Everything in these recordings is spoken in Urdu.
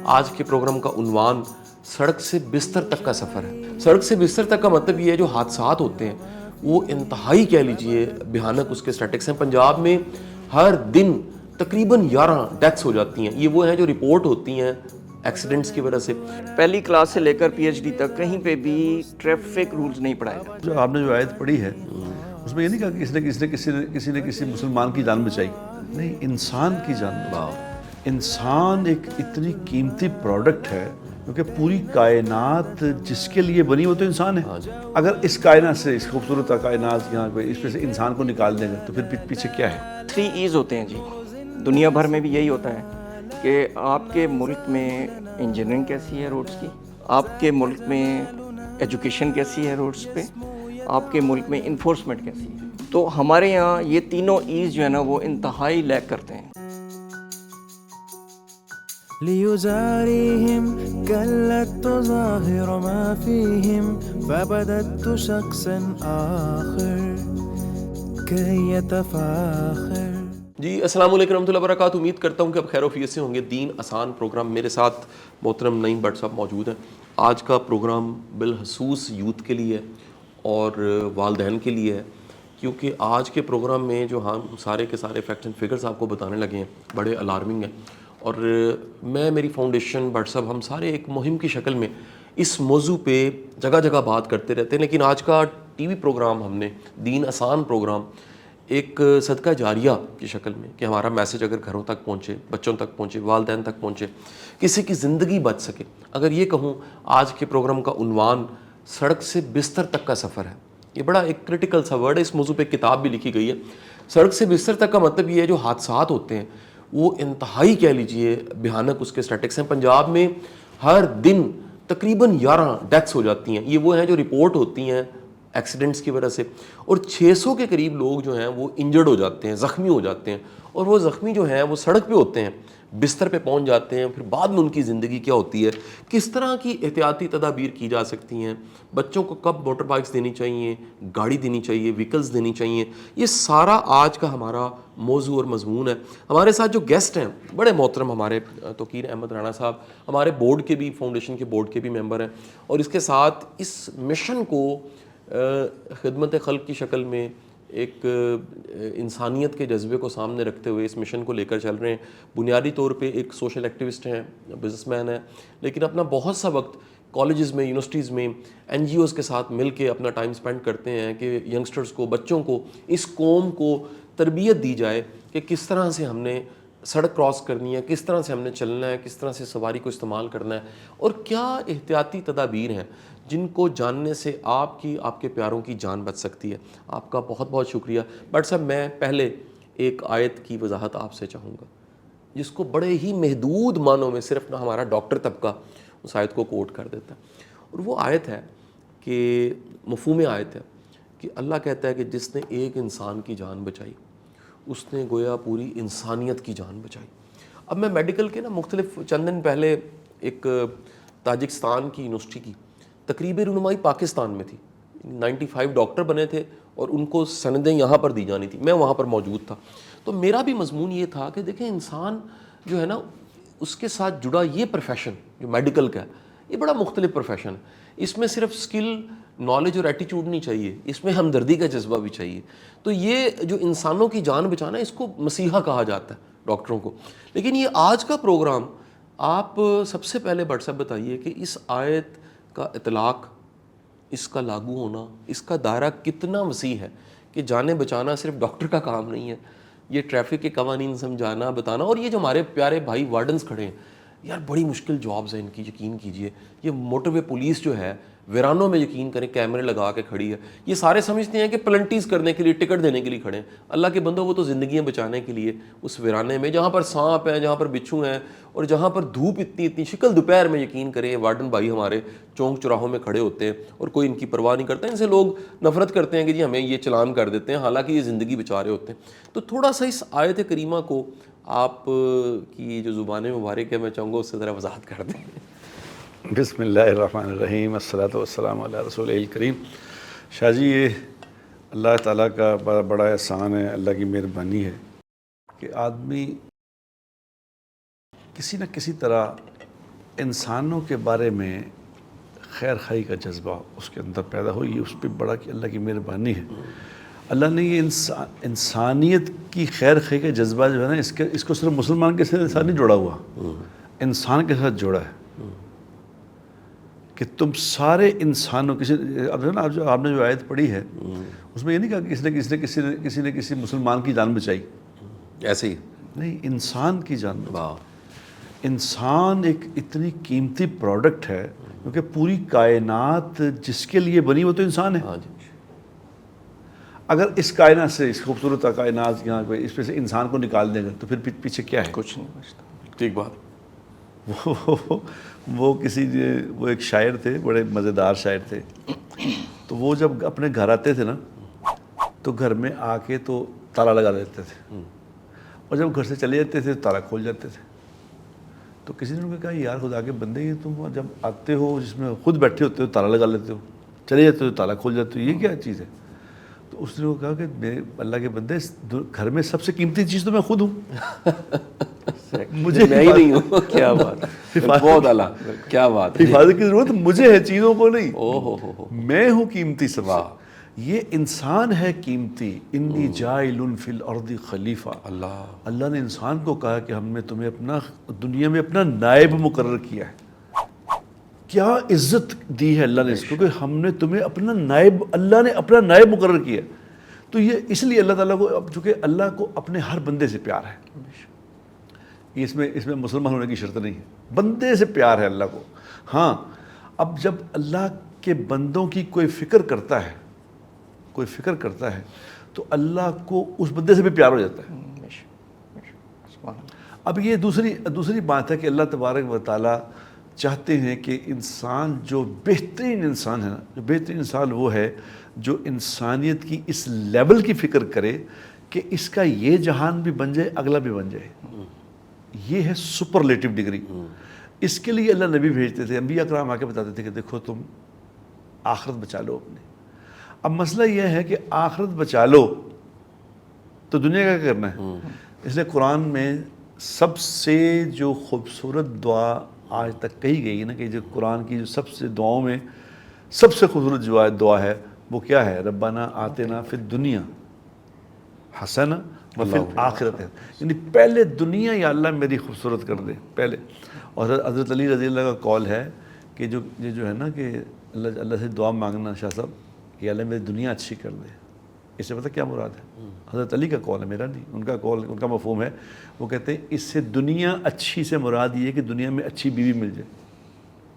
آج کے پروگرام کا عنوان سڑک سے بستر تک کا سفر ہے۔ سڑک سے بستر تک کا مطلب یہ ہے جو حادثات ہوتے ہیں وہ انتہائی کہہ لیجئے بھیانک اس کے سٹیٹکس ہیں۔ پنجاب میں ہر دن تقریباً 11 ڈیتھس ہو جاتی ہیں۔ یہ وہ ہیں جو رپورٹ ہوتی ہیں ایکسیڈنٹس کی وجہ سے۔ پہلی کلاس سے لے کر پی ایچ ڈی تک کہیں پہ بھی ٹریفک رولز نہیں پڑھائے جاتے۔ جو آپ نے جو آیت پڑھی ہے اس میں یہ نہیں کہا کہ کسی نے کسی مسلمان کی جان بچائی، نہیں، انسان کی جان بچائی۔ انسان ایک اتنی قیمتی پروڈکٹ ہے کیونکہ پوری کائنات جس کے لیے بنی وہ تو انسان ہے۔ اگر اس کائنات سے، اس خوبصورت کائنات یہاں پہ اس پہ سے انسان کو نکال دیں گے تو پھر پیچھے کیا ہے؟ 3 E's ہوتے ہیں جی، دنیا بھر میں بھی یہی ہوتا ہے کہ آپ کے ملک میں انجینئرنگ کیسی ہے روڈز کی، آپ کے ملک میں ایجوکیشن کیسی ہے روڈز پہ، آپ کے ملک میں انفورسمنٹ کیسی ہے۔ تو ہمارے یہاں یہ تینوں ایز جو ہے نا وہ انتہائی لیک کرتے ہیں۔ ليزاريهم قلت تظاهر ما فيهم فبدت شخصا آخر كي يتفاخر۔ جی السلام علیکم رحمۃ اللہ وبرکاتہ۔ امید کرتا ہوں کہ آپ خیر و عافیت سے ہوں گے۔ دین آسان پروگرام، میرے ساتھ محترم نعیم بٹ صاحب موجود ہیں۔ آج کا پروگرام بالخصوص یوتھ کے لیے اور والدین کے لیے ہے، کیونکہ آج کے پروگرام میں جو ہم سارے کے سارے فیکٹس اینڈ فگرز آپ کو بتانے لگے ہیں بڑے الارمنگ ہیں، اور میں، میری فاؤنڈیشن، بٹ صاحب، ہم سارے ایک مہم کی شکل میں اس موضوع پہ جگہ جگہ بات کرتے رہتے ہیں۔ لیکن آج کا ٹی وی پروگرام ہم نے دین آسان پروگرام ایک صدقہ جاریہ کی شکل میں، کہ ہمارا میسج اگر گھروں تک پہنچے، بچوں تک پہنچے، والدین تک پہنچے، کسی کی زندگی بچ سکے۔ اگر یہ کہوں آج کے پروگرام کا عنوان سڑک سے بستر تک کا سفر ہے، یہ بڑا ایک کرٹیکل سا ورڈ ہے۔ اس موضوع پہ کتاب بھی لکھی گئی ہے۔ سڑک سے بستر تک کا مطلب یہ ہے جو حادثات ہوتے ہیں وہ انتہائی کہہ لیجئے بھیانک اس کے سٹیٹکس ہیں۔ پنجاب میں ہر دن تقریباً 11 ڈیتھس ہو جاتی ہیں۔ یہ وہ ہیں جو رپورٹ ہوتی ہیں ایکسیڈنٹس کی وجہ سے، اور 600 کے قریب لوگ جو ہیں وہ انجرڈ ہو جاتے ہیں، زخمی ہو جاتے ہیں، اور وہ زخمی جو ہیں وہ سڑک پہ ہوتے ہیں، بستر پہ پہنچ جاتے ہیں۔ پھر بعد میں ان کی زندگی کیا ہوتی ہے، کس طرح کی احتیاطی تدابیر کی جا سکتی ہیں، بچوں کو کب موٹر بائکس دینی چاہیے، گاڑی دینی چاہیے، وہیکلز دینی چاہیے، یہ سارا آج کا ہمارا موضوع اور مضمون ہے۔ ہمارے ساتھ جو گیسٹ ہیں بڑے محترم، ہمارے توقیر احمد رانا صاحب، ہمارے بورڈ کے بھی، فاؤنڈیشن کے بورڈ کے بھی ممبر ہیں، اور اس کے ساتھ اس مشن کو خدمت خلق کی شکل میں ایک انسانیت کے جذبے کو سامنے رکھتے ہوئے اس مشن کو لے کر چل رہے ہیں۔ بنیادی طور پہ ایک سوشل ایکٹیوسٹ ہیں، بزنس مین ہیں، لیکن اپنا بہت سا وقت کالجز میں، یونیورسٹیز میں، این جی اوز کے ساتھ مل کے اپنا ٹائم سپینڈ کرتے ہیں کہ ینگسٹرز کو، بچوں کو، اس قوم کو تربیت دی جائے کہ کس طرح سے ہم نے سڑک کراس کرنی ہے، کس طرح سے ہم نے چلنا ہے، کس طرح سے سواری کو استعمال کرنا ہے، اور کیا احتیاطی تدابیر ہیں جن کو جاننے سے آپ کی، آپ کے پیاروں کی جان بچ سکتی ہے۔ آپ کا بہت بہت شکریہ۔ بٹ صاحب، میں پہلے ایک آیت کی وضاحت آپ سے چاہوں گا جس کو بڑے ہی محدود معنوں میں صرف نہ ہمارا ڈاکٹر طبقہ اس آیت کو کوٹ کر دیتا ہے، اور وہ آیت ہے کہ مفہوم آیت ہے کہ اللہ کہتا ہے کہ جس نے ایک انسان کی جان بچائی اس نے گویا پوری انسانیت کی جان بچائی۔ اب میں میڈیکل کے مختلف چند دن پہلے ایک تاجکستان کی یونیورسٹی کی تقریبی رونمائی پاکستان میں تھی، 95 ڈاکٹر بنے تھے اور ان کو سندیں یہاں پر دی جانی تھی، میں وہاں پر موجود تھا۔ تو میرا بھی مضمون یہ تھا کہ دیکھیں انسان جو ہے نا، اس کے ساتھ جڑا یہ پروفیشن جو میڈیکل کا ہے، یہ بڑا مختلف پروفیشن ہے۔ اس میں صرف سکل، نالج اور ایٹیٹیوڈ نہیں چاہیے، اس میں ہمدردی کا جذبہ بھی چاہیے۔ تو یہ جو انسانوں کی جان بچانا ہے، اس کو مسیحا کہا جاتا ہے ڈاکٹروں کو۔ لیکن یہ آج کا پروگرام، آپ سب سے پہلے بٹ صاحب بتائیے کہ اس آیت کا اطلاق، اس کا لاگو ہونا، اس کا دائرہ کتنا وسیع ہے کہ جانیں بچانا صرف ڈاکٹر کا کام نہیں ہے، یہ ٹریفک کے قوانین سمجھانا، بتانا، اور یہ جو ہمارے پیارے بھائی وارڈنز کھڑے ہیں، یار بڑی مشکل جابز ہیں ان کی، یقین کیجئے۔ یہ موٹر وے پولیس جو ہے ویرانوں میں، یقین کریں، کیمرے لگا کے کھڑی ہے۔ یہ سارے سمجھتے ہیں کہ پلنٹیز کرنے کے لیے، ٹکٹ دینے کے لیے کھڑے ہیں۔ اللہ کے بندوں، وہ تو زندگیاں بچانے کے لیے اس ویرانے میں، جہاں پر سانپ ہیں، جہاں پر بچھو ہیں، اور جہاں پر دھوپ اتنی شکل دوپہر میں، یقین کریں، وارڈن بھائی ہمارے چونک چوراہوں میں کھڑے ہوتے ہیں اور کوئی ان کی پرواہ نہیں کرتا۔ ان سے لوگ نفرت کرتے ہیں کہ جی ہمیں یہ چلان کر دیتے ہیں، حالانکہ یہ زندگی بچا رہے ہوتے ہیں۔ تو تھوڑا سا اس آیت کریمہ کو آپ کی جو زبان مبارک ہے، میں چاہوں گا اس سے ذرا وضاحت کر دیں۔ بسم اللہ الرحمن الرحیم، الصلاۃ والسلام علی رسول الکریم۔ شاہ جی، یہ اللہ تعالیٰ کا بڑا احسان ہے، اللہ کی مہربانی ہے کہ آدمی کسی نہ کسی طرح انسانوں کے بارے میں خیر خواہی کا جذبہ اس کے اندر پیدا ہو، یہ اس پہ بڑا کہ اللہ کی مہربانی ہے. اللہ نے یہ انسانیت کی خیر خواہی کا جذبہ جو ہے نا، اس کو صرف مسلمان کے ساتھ نہیں جوڑا ہوا، انسان کے ساتھ جوڑا ہے کہ تم سارے انسانوں اب جو ہے نا، آپ نے جو آیت پڑھی ہے اس میں یہ نہیں کہا کہ کسی نے کسی مسلمان کی جان بچائی، ایسے ہی نہیں، انسان کی جان بچائی. انسان ایک اتنی قیمتی پروڈکٹ ہے کیونکہ پوری کائنات جس کے لیے بنی وہ تو انسان ہے. ہاں جی. اگر اس کائنات سے، اس خوبصورت کائنات یہاں پہ اس پہ سے انسان کو نکال دیں گے تو پھر پیچھے کیا ہے؟ کچھ نہیں بچتا. ٹھیک بات. وہ ایک شاعر تھے، بڑے مزیدار شاعر تھے. تو وہ جب اپنے گھر آتے تھے نا تو گھر میں آ کے تو تالا لگا دیتے تھے، اور جب گھر سے چلے جاتے تھے تو تالا کھول جاتے تھے. تو کسی نے ان کو کہا یار خدا کے بندے، یہ تم جب آتے ہو جس میں خود بیٹھے ہوتے ہو تالا لگا لیتے ہو، چلے جاتے ہو تالا کھول جاتے ہو، یہ کیا چیز ہے؟ تو اس نے وہ کہا کہ میں اللہ کے بندے، گھر میں سب سے قیمتی چیز تو میں خود ہوں، مجھے میں ہی نہیں ہوں. کیا بات ہے، بہت اعلیٰ، کیا بات ہے. حفاظت کی ضرورت مجھے ہے، چیزوں کو نہیں. ہو میں ہوں قیمتی سب سے. یہ انسان ہے قیمتی. انی جاعل فی الارض خلیفہ. اللہ نے انسان کو کہا کہ ہم نے تمہیں اپنا دنیا میں اپنا نائب مقرر کیا ہے. کیا عزت دی ہے اللہ نے اس کو کہ ہم نے تمہیں اپنا نائب، اللہ نے اپنا نائب مقرر کیا. تو یہ اس لیے اللہ تعالیٰ کو، چونکہ اللہ کو اپنے ہر بندے سے پیار ہے، اس میں مسلمان ہونے کی شرط نہیں ہے، بندے سے پیار ہے اللہ کو. ہاں، اب جب اللہ کے بندوں کی کوئی فکر کرتا ہے تو اللہ کو اس بندے سے بھی پیار ہو جاتا ہے. اب یہ دوسری بات ہے کہ اللہ تبارک و تعالیٰ چاہتے ہیں کہ انسان جو بہترین انسان ہے نا، جو بہترین انسان وہ ہے جو انسانیت کی اس لیول کی فکر کرے کہ اس کا یہ جہان بھی بن جائے، اگلا بھی بن جائے. یہ ہے سپرلیٹو ڈگری. اس کے لیے اللہ نبی بھیجتے تھے، انبیاء کرام آ کے بتاتے تھے کہ دیکھو تم آخرت بچا لو اپنی. اب مسئلہ یہ ہے کہ آخرت بچا لو تو دنیا کا کیا کرنا ہے؟ اس لیے قرآن میں سب سے جو خوبصورت دعا آج تک کہی گئی ہے نا، کہ جو قرآن کی جو سب سے دعاؤں میں سب سے خوبصورت جو دعا ہے وہ کیا ہے؟ ربنا آتنا فی الدنیا حسنہ وفی الآخرت. یعنی پہلے دنیا یا اللہ میری خوبصورت کر دے پہلے. اور حضرت علی رضی اللہ کا قول ہے کہ جو ہے نا کہ اللہ سے دعا مانگنا شاہ صاحب کہ اللہ میری دنیا اچھی کر دے. اس سے پتہ کیا مراد ہے؟ حضرت علی کا قول ہے، میرا نہیں، ان کا قول، ان کا مفہوم ہے. وہ کہتے ہیں اس سے دنیا اچھی سے مراد یہ کہ دنیا میں اچھی بیوی مل جائے.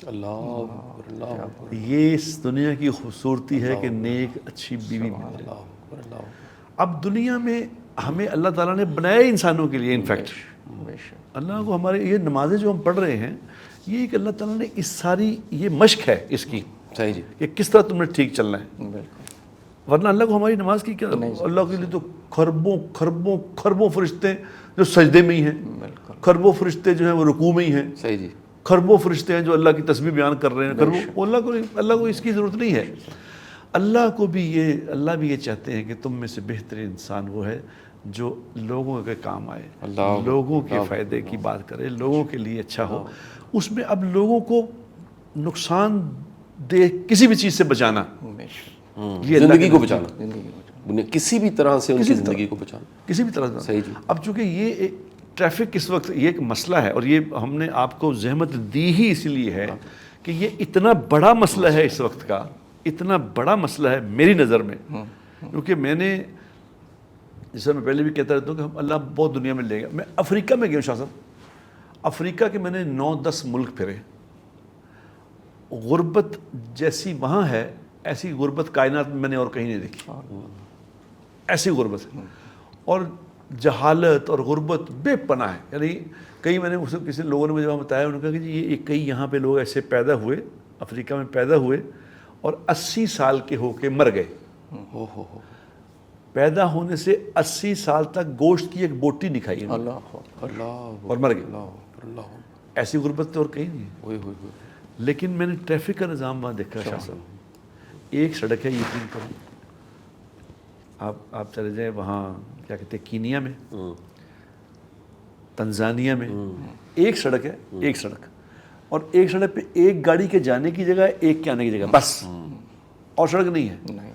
اللہ، یہ اس دنیا کی خوبصورتی ہے کہ نیک اچھی بیوی مل جائے. اب دنیا میں ہمیں اللہ تعالیٰ نے بنایا انسانوں کے لیے. انفیکٹ اللہ کو ہمارے یہ نمازیں جو ہم پڑھ رہے ہیں، یہ کہ اللہ تعالیٰ نے اس ساری یہ مشق ہے اس کی، صحیح جی، کہ کس طرح تم نے ٹھیک چلنا ہے. ورنہ اللہ کو ہماری نماز کی کیا؟ اللہ کے لیے تو کھربوں فرشتے جو سجدے میں ہی ہیں، کھربوں فرشتے جو ہیں وہ رکوع میں ہی ہیں، صحیح جی، کھربوں فرشتے ہیں جو اللہ کی تسبیح بیان کر رہے ہیں. اللہ کو اس کی ضرورت نہیں ہے. اللہ بھی یہ چاہتے ہیں کہ تم میں سے بہترین انسان وہ ہے جو لوگوں کے کام آئے، لوگوں کے فائدے کی بات کرے، لوگوں کے لیے اچھا ہو. اس میں اب لوگوں کو نقصان دہ کسی بھی چیز سے بچانا، زندگی کو بچانا، کسی بھی طرح سے ان کی زندگی کو بچانا، کسی بھی طرح سے. صحیح جی. اب چونکہ یہ ٹریفک اس وقت یہ ایک مسئلہ ہے، اور یہ ہم نے آپ کو زحمت دی ہی اس لیے ہے کہ یہ اتنا بڑا مسئلہ ہے اس وقت کا، اتنا بڑا مسئلہ ہے میری نظر میں. کیونکہ میں نے، جیسا میں پہلے بھی کہتا رہتا ہوں کہ ہم اللہ بہت دنیا میں لے گا. میں افریقہ میں گیا ہوں شاہ صاحب، افریقہ کے میں نے 9-10 ملک پھرے. غربت جیسی وہاں ہے ایسی غربت کائنات میں نے اور کہیں نہیں دیکھی. ایسی غربت ہے، اور جہالت اور غربت بے پناہ ہے. یعنی کئی میں نے کسی لوگوں نے مجھے وہاں بتایا، انہوں نے کہا کہ جی یہ کئی یہاں پہ لوگ ایسے پیدا ہوئے، افریقہ میں پیدا ہوئے اور 80 سال کے ہو کے مر گئے. پیدا ہونے سے 80 سال تک گوشت کی ایک بوٹی نہیں کھائی اور مر گئے. ایسی غربت تو اور کہیں نہیں ہے. لیکن میں نے ٹریفک کا نظام وہاں دیکھا شاہ صاحب. ایک سڑک ہے، یقین کرو آپ چلے جائیں وہاں کیا کہتے ہیں کینیا میں، تنزانیہ میں، ایک سڑک ہے، ایک سڑک اور ایک سڑک پہ ایک گاڑی کے جانے کی جگہ ایک کے آنے کی جگہ بس, اور سڑک نہیں ہے,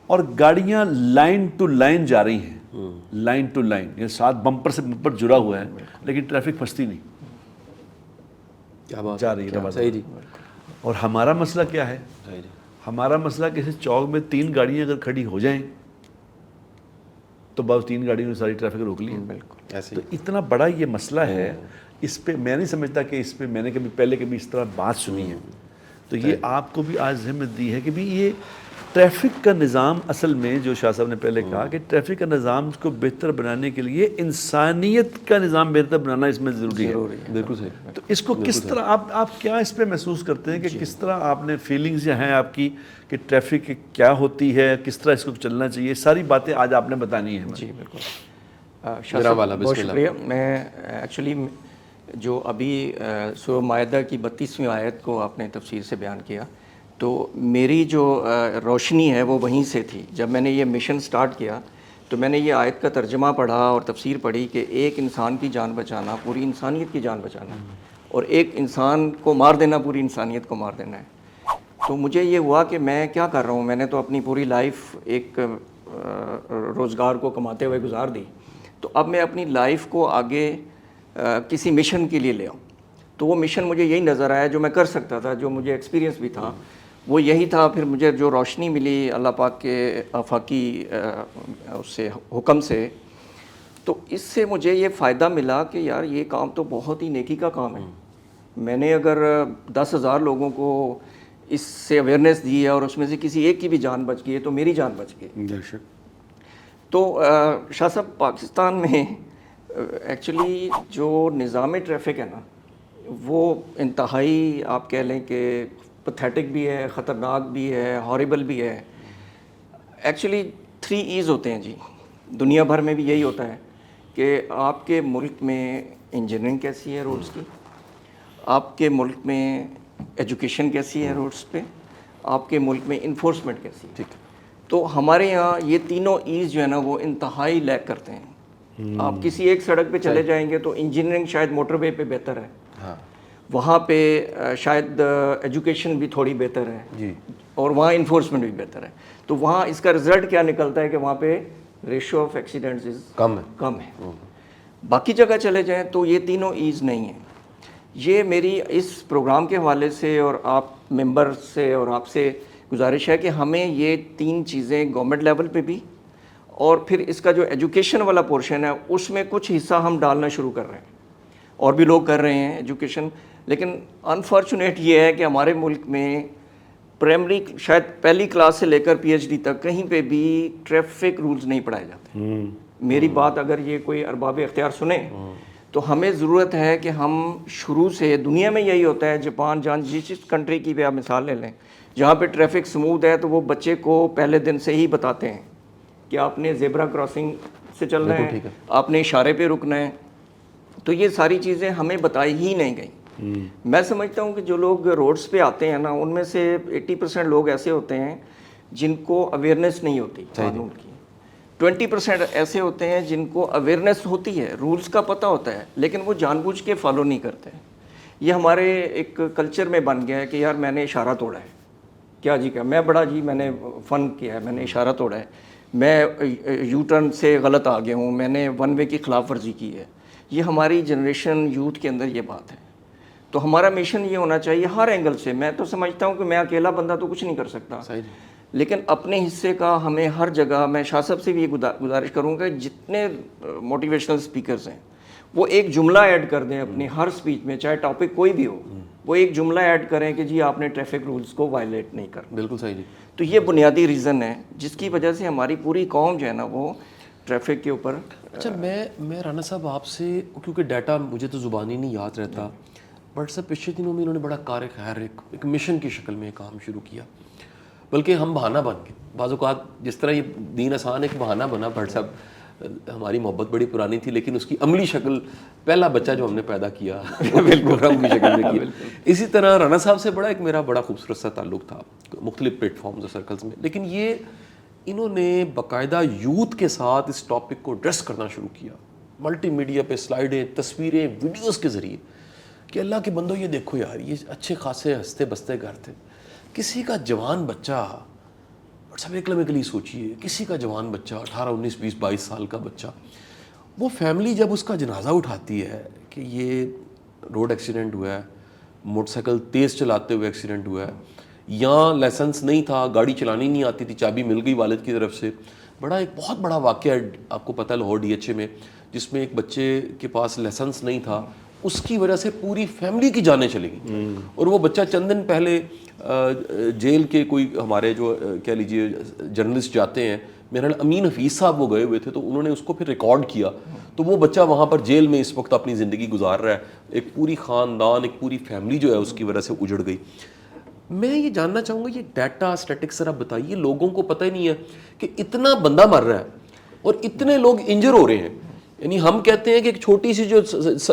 اور گاڑیاں لائن ٹو لائن جا رہی ہیں, لائن ٹو لائن, یہ ساتھ بمپر سے بمپر جڑا ہوا ہے, لیکن ٹریفک پھنستی نہیں, کیا بات جا رہی ہے. صحیح جی. اور ہمارا مسئلہ کیا ہے؟ ہمارا مسئلہ کسی چوک میں 3 گاڑیاں اگر کھڑی ہو جائیں تو بس 3 گاڑیوں نے ساری ٹریفک روک لی. بالکل ایسے تو اتنا بڑا یہ مسئلہ ہے, اس پہ میں نہیں سمجھتا کہ اس پہ میں نے کبھی پہلے کبھی اس طرح بات سنی ہے. تو یہ آپ کو بھی آج ذہن میں دی ہے کہ بھی یہ ٹریفک کا نظام اصل میں جو شاہ صاحب نے پہلے کہا کہ ٹریفک کا نظام کو بہتر بنانے کے لیے انسانیت کا نظام بہتر بنانا اس میں ضروری ہے. بالکل صحیح. تو اس کو کس طرح آپ کیا اس پہ محسوس کرتے ہیں کہ کس طرح آپ نے فیلنگز ہیں آپ کی کہ ٹریفک کیا ہوتی ہے, کس طرح اس کو چلنا چاہیے, ساری باتیں آج آپ نے بتانی ہیں. جی بالکل شاہ صاحب بہت شکریہ. میں ایکچولی جو ابھی سورہ مائدہ کی 32ویں آیت کو آپ نے تفسیر سے بیان کیا, تو میری جو روشنی ہے وہ وہیں سے تھی. جب میں نے یہ مشن سٹارٹ کیا تو میں نے یہ آیت کا ترجمہ پڑھا اور تفسیر پڑھی کہ ایک انسان کی جان بچانا پوری انسانیت کی جان بچانا, اور ایک انسان کو مار دینا پوری انسانیت کو مار دینا ہے. تو مجھے یہ ہوا کہ میں کیا کر رہا ہوں, میں نے تو اپنی پوری لائف ایک روزگار کو کماتے ہوئے گزار دی, تو اب میں اپنی لائف کو آگے کسی مشن کے لیے لے آؤں. تو وہ مشن مجھے یہی نظر آیا جو میں کر سکتا تھا, جو مجھے ایکسپیرینس بھی تھا وہ یہی تھا. پھر مجھے جو روشنی ملی اللہ پاک کے آفاقی اس سے حکم سے, تو اس سے مجھے یہ فائدہ ملا کہ یار یہ کام تو بہت ہی نیکی کا کام ہے. میں نے اگر 10,000 لوگوں کو اس سے اویئرنیس دی ہے اور اس میں سے کسی ایک کی بھی جان بچ گئی ہے تو میری جان بچ گئی. تو شاہ صاحب پاکستان میں ایکچولی جو نظام ٹریفک ہے نا وہ انتہائی آپ کہہ لیں کہ پتھیٹک بھی ہے, خطرناک بھی ہے, ہاریبل بھی ہے. ایکچولی 3 E's ہوتے ہیں جی, دنیا بھر میں بھی یہی ہوتا ہے کہ آپ کے ملک میں انجینئرنگ کیسی ہے روڈز کی, آپ کے ملک میں ایجوکیشن کیسی ہے روڈز پہ, آپ کے ملک میں انفورسمنٹ کیسی ہے. ٹھیک ہے. تو ہمارے یہاں یہ تینوں ایز جو ہے نا وہ انتہائی لیک کرتے ہیں. آپ کسی ایک سڑک پہ چلے جائیں گے تو انجینئرنگ شاید موٹر وے پہ بہتر ہے, وہاں پہ شاید ایجوکیشن بھی تھوڑی بہتر ہے, اور وہاں انفورسمنٹ بھی بہتر ہے. تو وہاں اس کا رزلٹ کیا نکلتا ہے کہ وہاں پہ ریشو آف ایکسیڈنٹس کم ہے. باقی جگہ چلے جائیں تو یہ تینوں ایز نہیں ہیں. یہ میری اس پروگرام کے حوالے سے اور آپ ممبر سے اور آپ سے گزارش ہے کہ ہمیں یہ 3 چیزیں گورنمنٹ لیول پہ بھی, اور پھر اس کا جو ایجوکیشن والا پورشن ہے اس میں کچھ حصہ ہم ڈالنا شروع کر رہے ہیں, اور بھی لوگ کر رہے ہیں ایجوکیشن. لیکن انفارچونیٹ یہ ہے کہ ہمارے ملک میں پرائمری شاید پہلی کلاس سے لے کر PhD تک کہیں پہ بھی ٹریفک رولز نہیں پڑھائے جاتے. میری بات اگر یہ کوئی ارباب اختیار سنیں تو ہمیں ضرورت ہے کہ ہم شروع سے, دنیا میں یہی ہوتا ہے, جاپان جس کنٹری کی بھی آپ مثال لے لیں, جہاں پہ ٹریفک سموتھ ہے تو وہ بچے کو پہلے دن سے ہی بتاتے ہیں کہ آپ نے زیبرا کراسنگ سے چلنا ہے, آپ نے اشارے پہ رکنا ہے. تو یہ ساری چیزیں ہمیں بتائی ہی نہیں گئیں. میں سمجھتا ہوں کہ جو لوگ روڈز پہ آتے ہیں نا ان میں سے 80% لوگ ایسے ہوتے ہیں جن کو اویئرنیس نہیں ہوتی قانون کی, 20% ایسے ہوتے ہیں جن کو اویئرنیس ہوتی ہے, رولز کا پتہ ہوتا ہے, لیکن وہ جان بوجھ کے فالو نہیں کرتے. یہ ہمارے ایک کلچر میں بن گیا ہے کہ یار میں نے اشارہ توڑا ہے, کیا جی کیا میں بڑا جی میں نے فن کیا ہے, میں نے اشارہ توڑا ہے, میں یو ٹرن سے غلط آ گیا ہوں, میں نے 1 وے کی خلاف ورزی کی ہے. یہ ہماری جنریشن یوتھ کے اندر یہ بات ہے. تو ہمارا مشن یہ ہونا چاہیے ہر اینگل سے. میں تو سمجھتا ہوں کہ میں اکیلا بندہ تو کچھ نہیں کر سکتا, لیکن اپنے حصے کا ہمیں ہر جگہ, میں شاہ صاحب سے بھی یہ گزارش کروں گا جتنے موٹیویشنل اسپیکرز ہیں وہ ایک جملہ ایڈ کر دیں اپنی ہر اسپیچ میں, چاہے ٹاپک کوئی بھی ہو, وہ ایک جملہ ایڈ کریں کہ جی آپ نے ٹریفک رولز کو وائلیٹ نہیں کرنا. بالکل صحیح جی. تو یہ بنیادی ریزن ہے جس کی وجہ سے ہماری پوری قوم جو ہے نا وہ ٹریفک کے اوپر. اچھا میں رانا صاحب آپ سے, کیونکہ ڈیٹا مجھے تو زبانی نہیں یاد رہتا, بٹ سر پچھلے دنوں میں انہوں نے بڑا کار خیر ایک مشن کی شکل میں کام شروع کیا, بلکہ ہم بہانہ بن گئے. بعض اوقات جس طرح یہ دین آسان ایک بہانہ بنا, بٹ صاحب ہماری محبت بڑی پرانی تھی لیکن اس کی عملی شکل پہلا بچہ جو ہم نے پیدا کیا پروگرام کی شکل میں کیا. اسی طرح رانا صاحب سے بڑا ایک میرا بڑا خوبصورت سا تعلق تھا مختلف پلیٹ فارمز اور سرکلز میں, لیکن یہ انہوں نے باقاعدہ یوتھ کے ساتھ اس ٹاپک کو ایڈریس کرنا شروع کیا, ملٹی میڈیا پہ سلائیڈیں, تصویریں, ویڈیوز کے ذریعے کہ اللہ کے بندو یہ دیکھو یار, یہ اچھے خاصے ہنستے بستے گھر تھے, کسی کا جوان بچہ, اور سب اکنامکلی سوچیے, کسی کا جوان بچہ 18 19 20 22 سال کا بچہ, وہ فیملی جب اس کا جنازہ اٹھاتی ہے کہ یہ روڈ ایکسیڈنٹ ہوا ہے, موٹر سائیکل تیز چلاتے ہوئے ایکسیڈنٹ ہوا ہے, یا لائسنس نہیں تھا, گاڑی چلانی نہیں آتی تھی, چابی مل گئی والد کی طرف سے. ایک بہت بڑا واقعہ ہے آپ کو پتہ ہے لاہور DHA میں, جس میں ایک بچے کے پاس لائسنس نہیں تھا, اس کی وجہ سے پوری فیملی کی جانیں چلی گئیں. اور وہ بچہ چند دن پہلے جیل کے کوئی ہمارے جو کہہ لیجیے جرنلسٹ جاتے ہیں, میرا امین حفیظ صاحب وہ گئے ہوئے تھے, تو انہوں نے اس کو پھر ریکارڈ کیا. تو وہ بچہ وہاں پر جیل میں اس وقت اپنی زندگی گزار رہا ہے. ایک پوری خاندان, ایک پوری فیملی جو ہے اس کی وجہ سے اجڑ گئی. میں یہ جاننا چاہوں گا, یہ ڈیٹا اسٹیٹکس ذرا بتائیے, لوگوں کو پتہ ہی نہیں ہے کہ اتنا بندہ مر رہا ہے اور اتنے لوگ انجر ہو رہے ہیں. یعنی ہم کہتے ہیں کہ ایک چھوٹی سی جو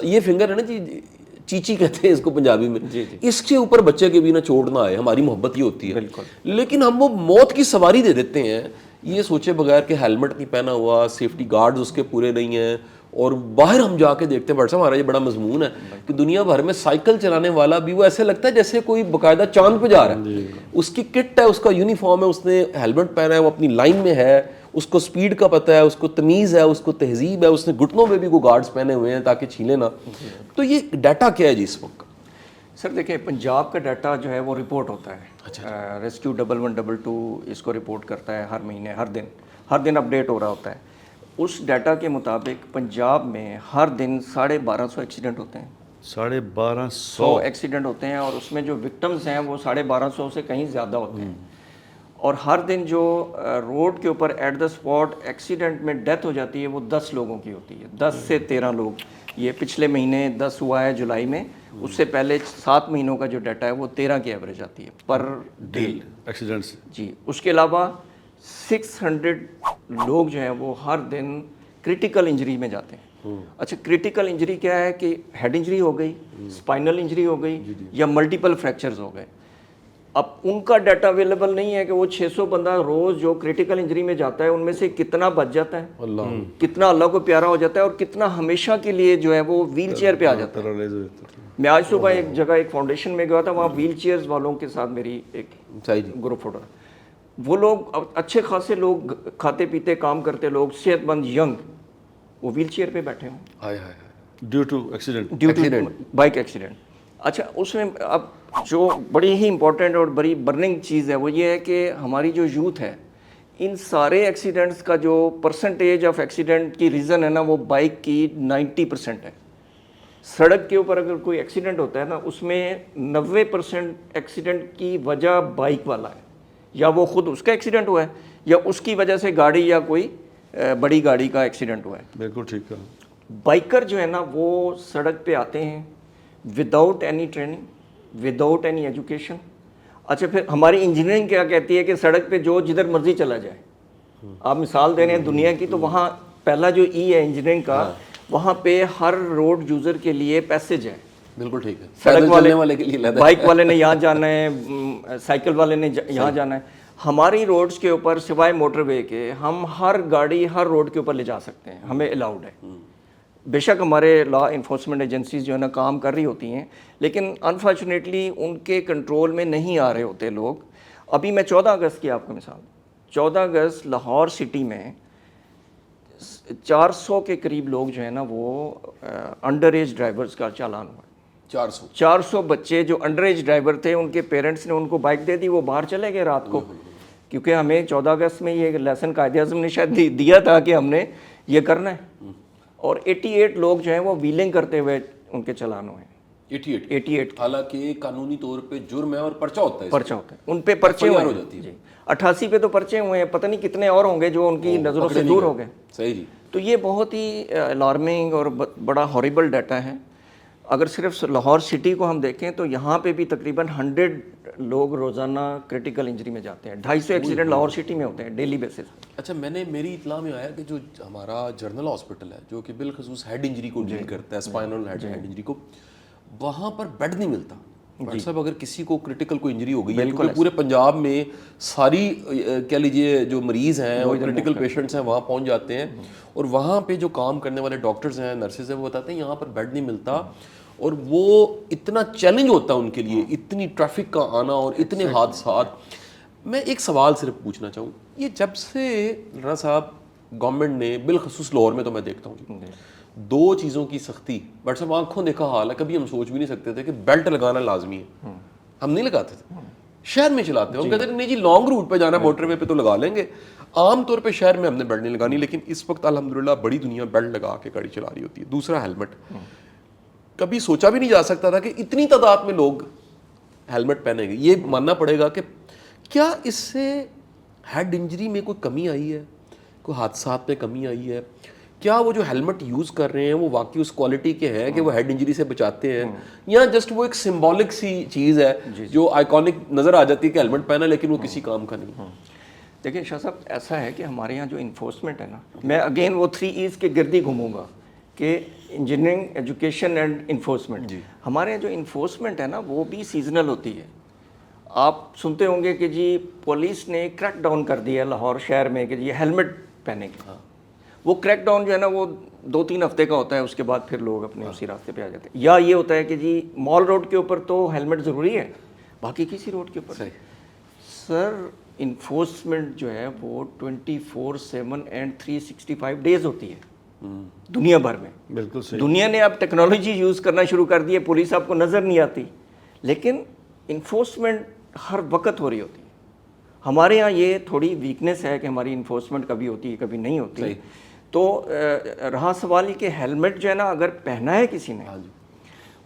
یہ فنگر ہے نا جی, چیچی کہتے ہیں اس کو پنجابی میں, اس کے اوپر بچے کے بھی نہ چوٹ نہ آئے, ہماری محبت یہ ہوتی ہے. لیکن ہم وہ موت کی سواری دے دیتے ہیں یہ سوچے بغیر کہ ہیلمٹ نہیں پہنا ہوا, سیفٹی گارڈز اس کے پورے نہیں ہیں. اور باہر ہم جا کے دیکھتے ہیں, بڑا ہمارا یہ بڑا مضمون ہے کہ دنیا بھر میں سائیکل چلانے والا بھی وہ ایسے لگتا ہے جیسے کوئی باقاعدہ چاند پہ جا رہا ہے. اس کی کٹ ہے, اس کا یونیفارم ہے, اس نے ہیلمٹ پہنا ہے, وہ اپنی لائن میں ہے, اس کو سپیڈ کا پتہ ہے, اس کو تمیز ہے, اس کو تہذیب ہے, اس نے گھٹنوں میں بھی کوئی گارڈز پہنے ہوئے ہیں تاکہ چھیلے نہ. تو یہ ڈیٹا کیا ہے جی اس وقت؟ سر دیکھیں, پنجاب کا ڈیٹا جو ہے وہ رپورٹ ہوتا ہے. ریسکیو 1112 اس کو رپورٹ کرتا ہے ہر مہینے, ہر دن اپڈیٹ ہو رہا ہوتا ہے. اس ڈیٹا کے مطابق پنجاب میں ہر دن 1250 ایکسیڈنٹ ہوتے ہیں. 1250 ایکسیڈنٹ ہوتے ہیں, اور اس میں جو وکٹمز ہیں وہ 1250 سے کہیں زیادہ ہوتے ہیں. اور ہر دن جو روڈ کے اوپر ایٹ دا اسپاٹ ایکسیڈنٹ میں ڈیتھ ہو جاتی ہے وہ 10 لوگوں کی ہوتی ہے, 10 سے 13 لوگ. یہ پچھلے مہینے 10 ہوا ہے جولائی میں, اس سے پہلے 7 مہینوں کا جو ڈیٹا ہے وہ 13 کی ایوریج آتی ہے پر ڈے ایکسیڈنٹس. جی, اس کے علاوہ 600 لوگ جو ہیں وہ ہر دن کرٹیکل انجری میں جاتے ہیں. اچھا, کرٹیکل انجری کیا ہے کہ ہیڈ انجری ہو گئی, اسپائنل انجری ہو گئی, یا ملٹیپل فریکچرز ہو گئے. اب ان کا ڈیٹا اویلیبل نہیں ہے کہ وہ 600 بندہ روز جو کرٹیکل انجری میں جاتا ہے ان میں سے کتنا بچ جاتا ہے, کتنا اللہ کو پیارا ہو جاتا ہے, اور کتنا ہمیشہ کے لیے جو ہے وہ ویل چیئر پہ آ جاتا ہے. میں آج صبح ایک جگہ ایک فاؤنڈیشن میں گیا تھا, وہاں ویل چیئرز والوں کے ساتھ میری ایک گروپ فوٹو. وہ لوگ اچھے خاصے لوگ, کھاتے پیتے کام کرتے لوگ, صحت مند ینگ, وہ ویل چیئر پہ بیٹھے ہوں due to accident, due to bike accident. اچھا, اس میں اب جو بڑی ہی امپورٹنٹ اور بڑی برننگ چیز ہے وہ یہ ہے کہ ہماری جو یوتھ ہے, ان سارے ایکسیڈنٹس کا جو پرسنٹیج آف ایکسیڈنٹ کی ریزن ہے نا وہ بائک کی 90% ہے. سڑک کے اوپر اگر کوئی ایکسیڈنٹ ہوتا ہے نا, اس میں 90% ایکسیڈنٹ کی وجہ بائک والا ہے, یا وہ خود اس کا ایکسیڈنٹ ہوا ہے, یا اس کی وجہ سے گاڑی یا کوئی بڑی گاڑی کا ایکسیڈنٹ ہوا ہے. بالکل ٹھیک ہے. بائکر جو ہے نا وہ سڑک پہ آتے ہیں without any training, without any education. اچھا, پھر ہماری انجینئرنگ کیا کہتی ہے کہ سڑک پہ جو جدھر مرضی چلا جائے. آپ مثال دے رہے ہیں دنیا کی, تو وہاں پہلا جو ای ہے انجینئرنگ کا, وہاں پہ ہر روڈ یوزر کے لیے پیسیج ہے. بالکل ٹھیک ہے. سڑک والے کے لیے, بائک والے نے یہاں جانا ہے, سائیکل والے نے یہاں جانا ہے. ہماری روڈز کے اوپر سوائے موٹر وے کے ہم ہر گاڑی ہر روڈ کے اوپر لے جا سکتے ہیں, ہمیں الاؤڈ ہے. بے شک ہمارے لا انفورسمنٹ ایجنسیز جو ہے نا کام کر رہی ہوتی ہیں, لیکن انفارچونیٹلی ان کے کنٹرول میں نہیں آ رہے ہوتے لوگ. ابھی میں 14 اگست کی آپ کو مثال, 14 اگست لاہور سٹی میں 400 کے قریب لوگ جو ہیں نا وہ انڈر ایج ڈرائیورز کا چالان ہوا. 400 بچے جو انڈر ایج ڈرائیور تھے, ان کے پیرنٹس نے ان کو بائک دے دی, وہ باہر چلے گئے رات کو, کیونکہ ہمیں 14 اگست میں یہ لیسن قائد اعظم نے شاید دیا تھا کہ ہم نے یہ کرنا ہے. اور 88 لوگ جو ہیں وہ ویلنگ کرتے ہوئے ان کے چلان ہوئے. 88 حالانکہ قانونی طور پہ جرم ہے اور پرچہ ہوتا ہے, پرچہ ہوتا ہے, ان پہ پرچے ہوئے ہیں. 88 پہ تو پرچے ہوئے ہیں, پتہ نہیں کتنے اور ہوں گے جو ان کی نظروں سے دور ہو گئے. صحیح جی. تو یہ بہت ہی الارمنگ اور بڑا ہاریبل ڈیٹا ہے. اگر صرف لاہور سٹی کو ہم دیکھیں تو یہاں پہ بھی تقریباً 100 لوگ روزانہ کرٹیکل انجری میں جاتے ہیں. 250 ایکسیڈنٹ لاہور سٹی میں ہوتے ہیں ڈیلی بیسس. اچھا, میری اطلاع میں آیا کہ جو ہمارا جنرل ہاسپٹل ہے جو کہ بالخصوص ہیڈ انجری کو ڈیل کرتا ہے, اسپائنل ہیڈ انجری کو, وہاں پر بیڈ نہیں ملتا. ڈاکٹر صاحب, اگر کسی کو کرٹیکل کوئی انجری ہو گئی ہے, کیونکہ پورے پنجاب میں ساری کہہ لیجیے جو مریض ہیں اور کرٹیکل پیشنٹس ہیں وہاں پہنچ جاتے ہیں, اور وہاں پہ جو کام کرنے والے ڈاکٹرز ہیں, نرسز ہیں, وہ بتاتے ہیں یہاں پر بیڈ نہیں ملتا. اور وہ اتنا چیلنج ہوتا ہے ان کے لیے, اتنی ٹریفک کا آنا اور اتنے حادثات. میں ایک سوال صرف پوچھنا چاہوں, یہ جب سے رانا صاحب گورنمنٹ نے بالخصوص لاہور میں تو میں دیکھتا ہوں دو چیزوں کی سختی, بٹ صاحب آنکھوں دیکھا حال ہے, کبھی ہم سوچ بھی نہیں سکتے تھے کہ بیلٹ لگانا لازمی ہے, ہم نہیں لگاتے تھے, شہر میں چلاتے ہیں, ہم کہتے ہیں نہیں جی لانگ روٹ پہ جانا موٹر وے پہ تو لگا لیں گے, عام طور پہ شہر میں ہم نے بیلٹ نہیں لگانی, لیکن اس وقت الحمدللہ بڑی دنیا بیلٹ لگا کے گاڑی چلا رہی ہوتی ہے. دوسرا ہیلمٹ, کبھی سوچا بھی نہیں جا سکتا تھا کہ اتنی تعداد میں لوگ ہیلمٹ پہنیں گے. یہ ماننا پڑے گا کہ کیا اس سے ہیڈ انجری میں کوئی کمی آئی ہے, کوئی حادثات میں کمی آئی ہے, کیا وہ جو ہیلمٹ یوز کر رہے ہیں وہ واقعی اس کوالٹی کے ہیں کہ وہ ہیڈ انجری سے بچاتے ہیں, یا جسٹ وہ ایک سمبولک سی چیز ہے جو آئیکونک نظر آ جاتی ہے کہ ہیلمٹ پہنا لیکن وہ کسی کام کا نہیں. دیکھیں شاہ صاحب, ایسا ہے کہ ہمارے یہاں جو انفورسمنٹ ہے نا, میں اگین وہ 3 E's کے گردی گھوموں گا کہ انجینئرنگ, ایجوکیشن اینڈ انفورسمنٹ. ہمارے یہاں جو انفورسمنٹ ہے نا وہ بھی سیزنل ہوتی ہے. آپ سنتے ہوں گے کہ جی پولیس نے کریک ڈاؤن کر دیا لاہور شہر میں کہ جی ہیلمٹ پہنے گے. وہ کریک ڈاؤن جو ہے نا وہ 2-3 ہفتے کا ہوتا ہے, اس کے بعد پھر لوگ اپنے اسی راستے پہ آ جاتے ہیں. یا یہ ہوتا ہے کہ جی مال روڈ کے اوپر تو ہیلمٹ ضروری ہے, باقی کسی روڈ کے اوپر سر انفورسمنٹ جو ہے وہ 24/7 اینڈ 365 ڈیز ہوتی ہے دنیا بھر میں. بالکل صحیح. دنیا نے اب ٹیکنالوجی یوز کرنا شروع کر دی ہے, پولیس آپ کو نظر نہیں آتی, لیکن انفورسمنٹ ہر وقت ہو رہی ہوتی ہے. ہمارے ہاں یہ تھوڑی ویکنیس ہے کہ ہماری انفورسمنٹ کبھی ہوتی ہے کبھی نہیں ہوتی. تو رہا سوال یہ کہ ہیلمٹ جو ہے نا اگر پہنا ہے کسی نے,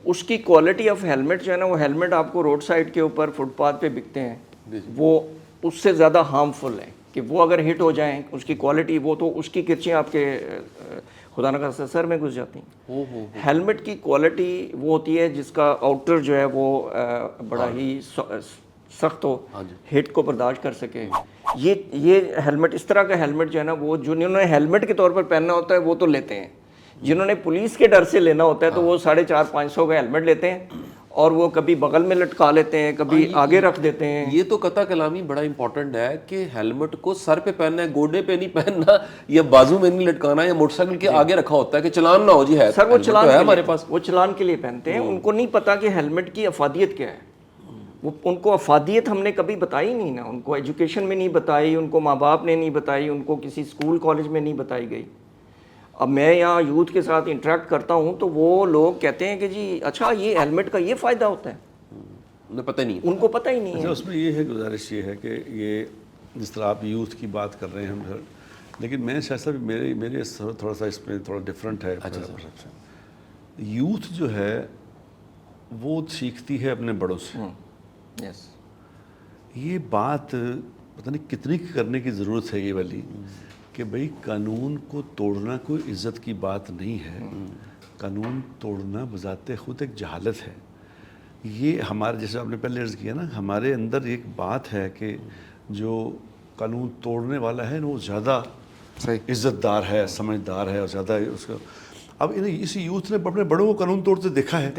اس کی کوالٹی آف ہیلمٹ جو ہے نا, وہ ہیلمٹ آپ کو روڈ سائڈ کے اوپر فٹ پاتھ پہ بکتے ہیں, وہ اس سے زیادہ ہارمفل ہیں کہ وہ اگر ہٹ ہو جائیں, اس کی کوالٹی, وہ تو اس کی کرچیں آپ کے خدا نہ خواستہ سر میں گھس جاتی ہیں. ہیلمٹ کی کوالٹی وہ ہوتی ہے جس کا آؤٹر جو ہے وہ بڑا ہی سخت ہو, ہٹ کو برداشت کر سکے. یہ ہیلمٹ, اس طرح کا ہیلمٹ جو ہے نا, وہ جنہوں نے ہیلمٹ کے طور پر پہننا ہوتا ہے وہ تو لیتے ہیں, جنہوں نے پولیس کے ڈر سے لینا ہوتا ہے تو وہ 450-500 کا ہیلمٹ لیتے ہیں, اور وہ کبھی بغل میں لٹکا لیتے ہیں, کبھی آگے رکھ دیتے ہیں. یہ تو قطع کلامی بڑا امپورٹنٹ ہے کہ ہیلمٹ کو سر پہ پہننا ہے, گوڈے پہ نہیں پہننا, یا بازو میں نہیں لٹکانا, یا موٹر سائیکل کے آگے رکھا ہوتا ہے کہ چلان نہ ہو. جی ہے سر, وہ چلان ہے ہمارے پاس, وہ چلان کے لیے پہنتے ہیں. ان کو نہیں پتا کہ ہیلمٹ کی افادیت کیا ہے. وہ ان کو افادیت ہم نے کبھی بتائی نہیں نا, ان کو ایجوکیشن میں نہیں بتائی, ان کو ماں باپ نے نہیں بتائی, ان کو کسی اسکول کالج میں نہیں بتائی گئی. اب میں یہاں یوتھ کے ساتھ انٹریکٹ کرتا ہوں تو وہ لوگ کہتے ہیں کہ جی اچھا یہ ہیلمٹ کا یہ فائدہ ہوتا ہے, انہیں پتہ نہیں, ان کو پتہ ہی نہیں ہے. اس میں یہ ہے, گزارش یہ ہے کہ یہ جس طرح آپ یوتھ کی بات کر رہے ہیں ہم, لیکن میں شاید صاحب میرے تھوڑا سا اس میں تھوڑا ڈفرینٹ ہے. یوتھ جو ہے وہ سیکھتی ہے اپنے بڑوں سے. یہ بات پتہ نہیں کتنی کرنے کی ضرورت ہے یہ والی کہ بھئی قانون کو توڑنا کوئی عزت کی بات نہیں ہے. قانون توڑنا بذات خود ایک جہالت ہے. یہ ہمارے, جیسے آپ نے پہلے عرض کیا نا, ہمارے اندر ایک بات ہے کہ جو قانون توڑنے والا ہے وہ زیادہ عزت دار ہے, سمجھدار ہے, اور زیادہ اس کا. اب اسی یوتھ نے اپنے بڑوں کو قانون توڑتے دیکھا ہے.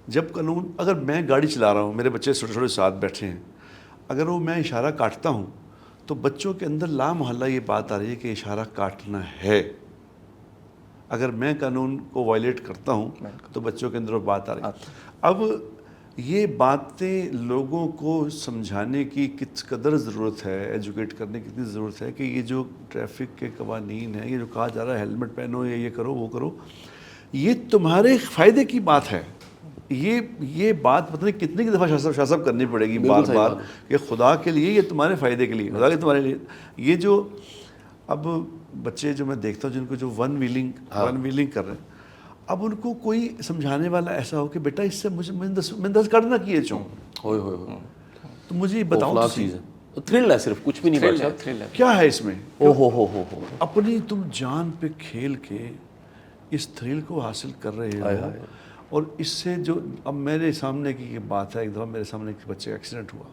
جب قانون, اگر میں گاڑی چلا رہا ہوں, میرے بچے چھوٹے چھوٹے ساتھ بیٹھے ہیں, اگر وہ میں اشارہ کاٹتا ہوں تو بچوں کے اندر لا محلہ یہ بات آ رہی ہے کہ اشارہ کاٹنا ہے. اگر میں قانون کو وائلیٹ کرتا ہوں تو بچوں کے اندر وہ بات آ رہی ہے. اب یہ باتیں لوگوں کو سمجھانے کی کس قدر ضرورت ہے, ایجوکیٹ کرنے کی کتنی ضرورت ہے کہ یہ جو ٹریفک کے قوانین ہیں, یہ جو کہا جا رہا ہے ہیلمٹ پہنو یا یہ کرو وہ کرو, یہ تمہارے فائدے کی بات ہے. یہ بات پتہ نہیں کتنی دفعہ شاہ صاحب کرنی پڑے گی بار بار کہ خدا کے لیے یہ تمہارے فائدے کے لیے, خدا کے تمہارے لیے. یہ جو اب بچے جو میں دیکھتا ہوں جن کو جو ون ویلنگ کر رہے ہیں, اب ان کو کوئی سمجھانے والا ایسا ہو کہ بیٹا اس سے میں 10 کرنا کیے چوں, تو مجھے یہ بتاؤ تھرل ہے, صرف کچھ بھی نہیں بات, کیا ہے اس میں. ہو اپنی تم جان پہ کھیل کے اس تھرل کو حاصل کر رہے ہو, اور اس سے جو اب میرے سامنے کی یہ بات ہے, ایک دفعہ میرے سامنے ایک بچے کا ایکسیڈنٹ ہوا.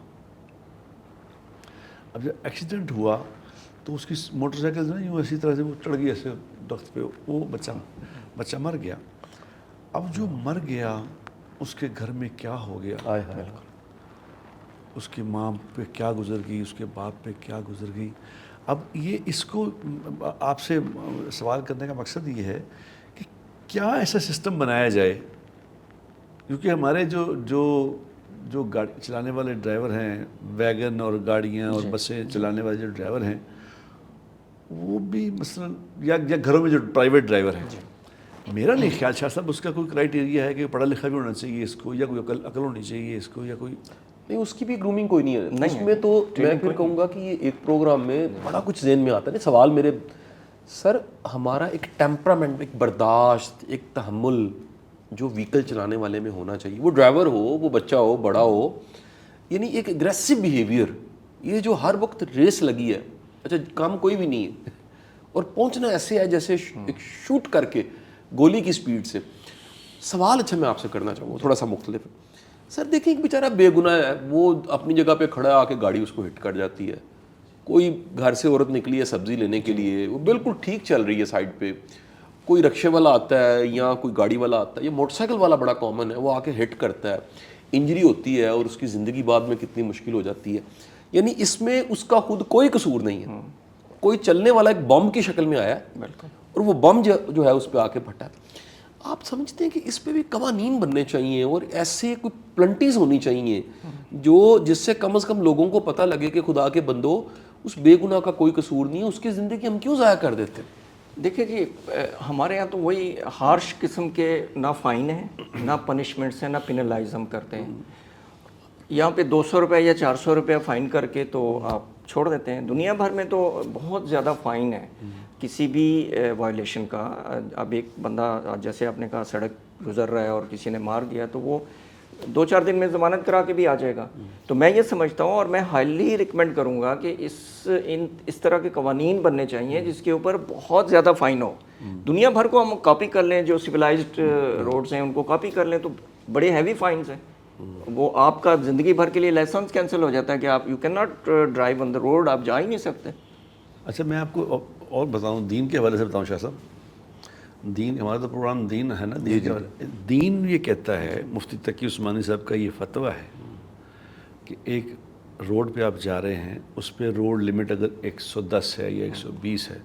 اب جب ایکسیڈنٹ ہوا تو اس کی موٹر سائیکل سے یوں اسی طرح سے وہ چڑھ گئی ایسے درخت پہ, وہ بچہ مر گیا. اب جو مر گیا اس کے گھر میں کیا ہو گیا, اس کی ماں پہ کیا گزر گئی, اس کے باپ پہ کیا گزر گئی. اب یہ اس کو آپ سے سوال کرنے کا مقصد یہ ہے کہ کیا ایسا سسٹم بنایا جائے کیونکہ ہمارے جو گاڑی چلانے والے ڈرائیور ہیں، ویگن اور گاڑیاں اور بسیں چلانے والے جو ڈرائیور ہیں، وہ بھی مثلا یا گھروں میں جو پرائیویٹ ڈرائیور ہیں، میرا نہیں خیال شاہ صاحب اس کا کوئی کرائٹیریا ہے کہ پڑھا لکھا بھی ہونا چاہیے اس کو، یا کوئی عقل ہونی چاہیے اس کو، یا کوئی نہیں، اس کی بھی گرومنگ کوئی نہیں ہے اس میں. تو میں پھر کہوں گا کہ یہ ایک پروگرام میں بڑا کچھ ذہن میں آتا ہے. سوال میرے سر، ہمارا ایک ٹیمپرامنٹ، ایک برداشت، ایک تحمل جو وہیکل چلانے والے میں ہونا چاہیے، وہ ڈرائیور ہو، وہ بچہ ہو، بڑا ہو، یعنی ایک اگریسو بیہیویئر، یہ جو ہر وقت ریس لگی ہے، اچھا کام کوئی بھی نہیں ہے اور پہنچنا ایسے ہے جیسے ایک شوٹ کر کے گولی کی سپیڈ سے. سوال اچھا میں آپ سے کرنا چاہوں گا تھوڑا سا مختلف. سر دیکھیں ایک بیچارہ بے گناہ ہے، وہ اپنی جگہ پہ کھڑا آ کے گاڑی اس کو ہٹ کر جاتی ہے. کوئی گھر سے عورت نکلی ہے سبزی لینے کے لیے، وہ بالکل ٹھیک چل رہی ہے سائڈ پہ، کوئی رکشے والا آتا ہے یا کوئی گاڑی والا آتا ہے، یا موٹر سائیکل والا بڑا کامن ہے، وہ آ کے ہٹ کرتا ہے، انجری ہوتی ہے اور اس کی زندگی بعد میں کتنی مشکل ہو جاتی ہے. یعنی اس میں اس کا خود کوئی قصور نہیں ہے. کوئی چلنے والا ایک بم کی شکل میں آیا اور وہ بم جو ہے اس پہ آ کے پھٹا. آپ سمجھتے ہیں کہ اس پہ بھی قوانین بننے چاہیے اور ایسے کوئی پلنٹیز ہونی چاہیے جو جس سے کم از کم لوگوں کو پتہ لگے کہ خدا کے بندو اس بے گناہ کا کوئی قصور نہیں ہے، اس کی زندگی ہم کیوں ضائع کر دیتے ہیں؟ دیکھیں جی، ہمارے یہاں تو وہی ہارش قسم کے نہ فائن ہیں، نہ پنشمنٹس ہیں، نہ پینلائز ہم کرتے ہیں. یہاں پہ 200 روپے یا 400 روپے فائن کر کے تو آپ چھوڑ دیتے ہیں. دنیا بھر میں تو بہت زیادہ فائن ہے کسی بھی وائلیشن کا. اب ایک بندہ جیسے آپ نے کہا سڑک گزر رہا ہے اور کسی نے مار دیا تو وہ 2-4 دن میں ضمانت کرا کے بھی آ جائے گا. تو میں یہ سمجھتا ہوں اور میں ہائیلی ریکمینڈ کروں گا کہ اس طرح کے قوانین بننے چاہیے جس کے اوپر بہت زیادہ فائن ہو. دنیا بھر کو ہم کاپی کر لیں، جو سویلائزڈ روڈز ہیں ان کو کاپی کر لیں تو بڑے ہیوی فائنز ہیں. وہ آپ کا زندگی بھر کے لیے لائسنس کینسل ہو جاتا ہے کہ آپ you can not drive on the road, آپ جا ہی نہیں سکتے. اچھا میں آپ کو اور بتاؤں، دین کے حوالے سے بتاؤں شاہ صاحب. دین، ہمارا تو پروگرام دین ہے نا. دین یہ کہتا ہے، مفتی تقی عثمانی صاحب کا یہ فتویٰ ہے کہ ایک روڈ پہ آپ جا رہے ہیں، اس پہ روڈ لمٹ اگر 110 ہے یا 120 ہے،